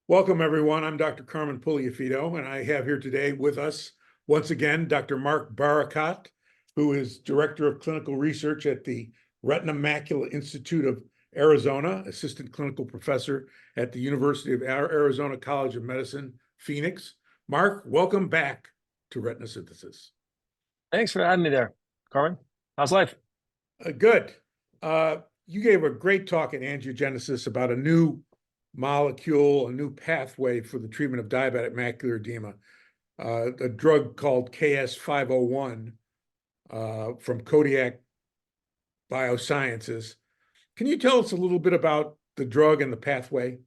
Welcome, everyone. I'm Dr. Carmen Pugliafito, and I have here today with us, once again, Dr. Mark Barakat, who is Director of Clinical Research at the Retina Macula Institute of Arizona, Assistant Clinical Professor at the University of Arizona College of Medicine, Phoenix. Mark, welcome back to Retina Synthesis. Thanks for having me there, Carmen. How's life? Good. You gave a great talk at Angiogenesis about a new molecule, a new pathway for the treatment of diabetic macular edema, a drug called KS501 from Kodiak Biosciences. Can you tell us a little bit about the drug and the pathway?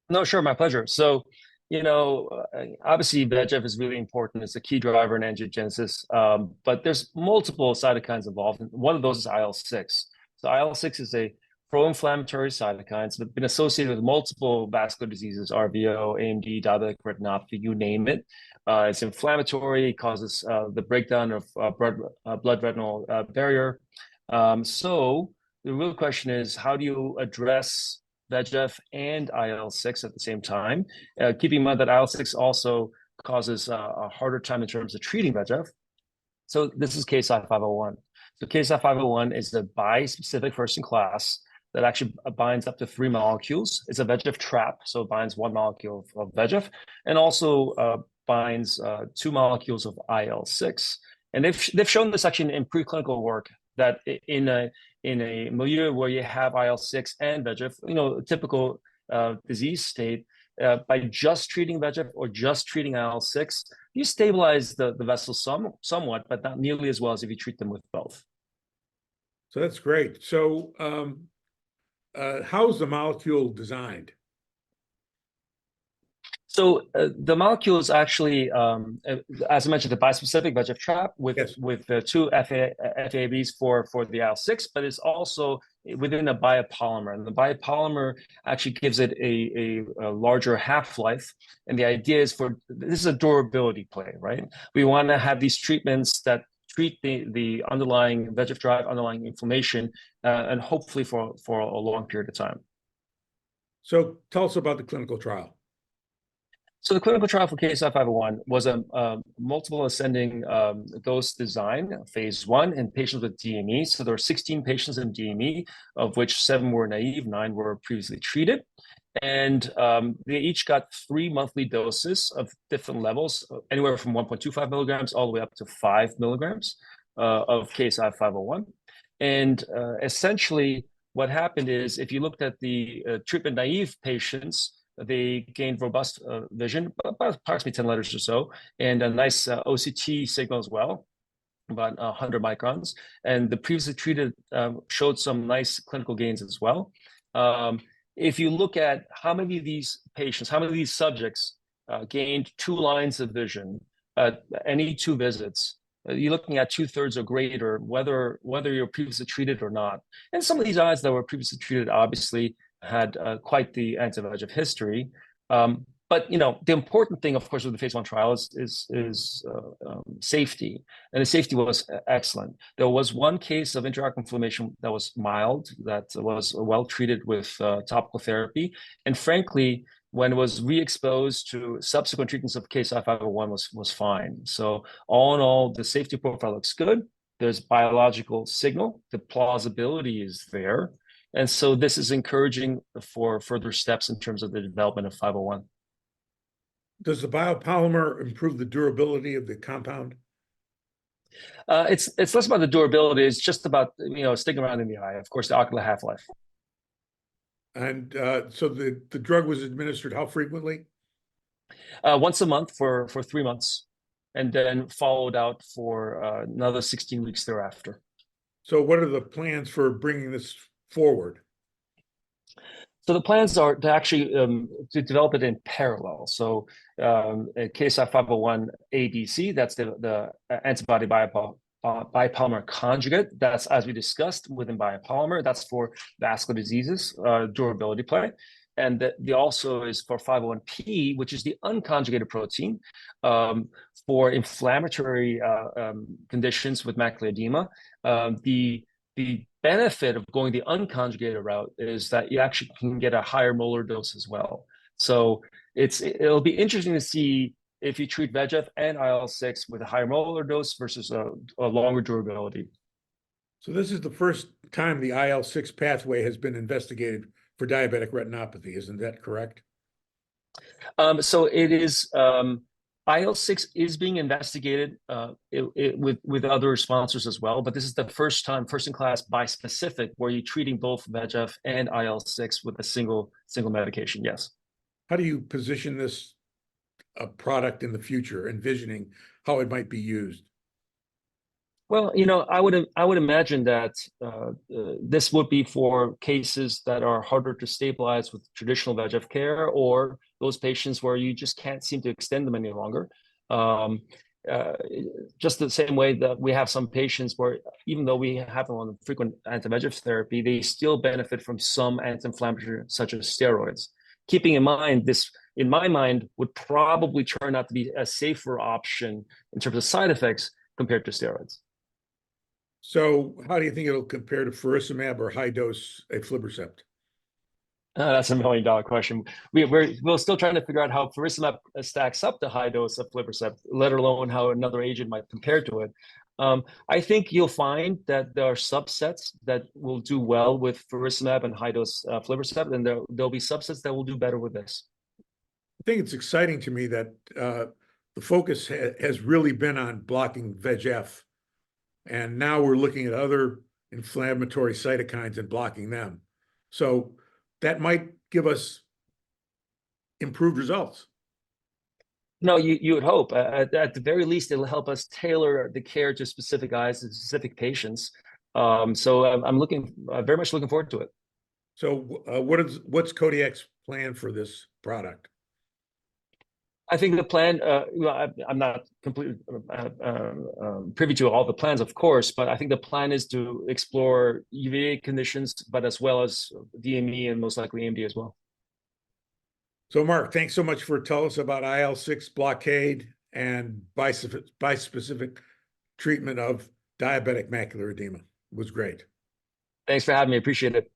No, sure, my pleasure. So, obviously VEGF is really important. It's a key driver in angiogenesis, but there's multiple cytokines involved. One of those is IL-6. So IL-6 is a pro-inflammatory cytokine. It's been associated with multiple vascular diseases, RVO, AMD, diabetic retinopathy, you name it. It's inflammatory, it causes the breakdown of blood-retinal barrier. So the real question is, how do you address VEGF and IL-6 at the same time? Keeping in mind that IL-6 also causes a harder time in terms of treating VEGF. So this is KSI-501. So KSI-501 is a bispecific first-in-class that actually binds up to 3 molecules. It's a VEGF trap, so it binds 1 molecule of VEGF, and also binds 2 molecules of IL-6. And they've shown this actually in preclinical work that in a milieu where you have IL-6 and VEGF, a typical disease state, by just treating VEGF or just treating IL-6, you stabilize the vessels somewhat, but not nearly as well as if you treat them with both. So that's great. So how's the molecule designed? So the molecule is actually, as I mentioned, the bispecific VEGF trap with the 2 FABs for the IL-6, but it's also within a biopolymer. And the biopolymer actually gives it a larger half-life. And the idea is this is a durability play, right? We want to have these treatments that treat the underlying VEGF drive, underlying inflammation, and hopefully for a long period of time. So tell us about the clinical trial. So the clinical trial for KSI-501 was a multiple ascending dose design, phase 1 in patients with DME. So there were 16 patients in DME, of which 7 were naive, 9 were previously treated. And they each got 3 monthly doses of different levels, anywhere from 1.25 milligrams all the way up to 5 milligrams of KSI-501. And essentially what happened is, if you looked at the treatment-naive patients, they gained robust vision, about approximately 10 letters or so, and a nice OCT signal as well, about 100 microns. And the previously treated showed some nice clinical gains as well. If you look at how many of these patients, how many of these subjects gained 2 lines of vision at any 2 visits, you're looking at 2/3 or greater, whether you're previously treated or not. And some of these eyes that were previously treated obviously had quite the anti-VEGF history. But the important thing, of course, with the phase 1 trial is safety, and the safety was excellent. There was 1 case of intraocular inflammation that was mild, that was well treated with topical therapy, and frankly, when it was re-exposed to subsequent treatments of KSI-501 was fine. So all in all, the safety profile looks good. There's biological signal, the plausibility is there. And so this is encouraging for further steps in terms of the development of 501. Does the biopolymer improve the durability of the compound? It's less about the durability. It's just about sticking around in the eye. Of course, the ocular half-life. And so the drug was administered how frequently? Once a month for 3 months, and then followed out for another 16 weeks thereafter. So what are the plans for bringing this forward? So the plans are to actually to develop it in parallel. So KSI-501 ABC, that's the antibody biopolymer conjugate. That's, as we discussed, within biopolymer. That's for vascular diseases, durability play. And the also is for 501P, which is the unconjugated protein for inflammatory conditions with macular edema. The benefit of going the unconjugated route is that you actually can get a higher molar dose as well. So it'll be interesting to see if you treat VEGF and IL-6 with a higher molar dose versus a longer durability. So this is the first time the IL-6 pathway has been investigated for diabetic retinopathy, isn't that correct? So it is IL-6 is being investigated with other sponsors as well, but this is the first time, first-in-class bispecific, where you're treating both VEGF and IL-6 with a single medication. Yes. How do you position this product in the future, envisioning how it might be used? Well, I would imagine that this would be for cases that are harder to stabilize with traditional VEGF care, or those patients where you just can't seem to extend them any longer. Just the same way that we have some patients where, even though we have them on frequent anti-VEGF therapy, they still benefit from some anti-inflammatory, such as steroids. Keeping in mind, this, in my mind, would probably turn out to be a safer option in terms of side effects compared to steroids. So how do you think it'll compare to faricimab or high-dose aflibercept? That's $1 million question. We're still trying to figure out how faricimab stacks up to high dose of aflibercept, let alone how another agent might compare to it. I think you'll find that there are subsets that will do well with faricimab and high dose aflibercept, and there'll be subsets that will do better with this. I think it's exciting to me that the focus has really been on blocking VEGF. And now we're looking at other inflammatory cytokines and blocking them. So that might give us improved results. No, you would hope. At the very least, it'll help us tailor the care to specific eyes and specific patients. So I'm very much looking forward to it. So what's Kodiak's plan for this product? I think the plan, I'm not completely privy to all the plans, of course, but I think the plan is to explore UVA conditions, but as well as DME and most likely AMD as well. So Mark, thanks so much for telling us about IL-6 blockade and bispecific treatment of diabetic macular edema. It was great. Thanks for having me. Appreciate it.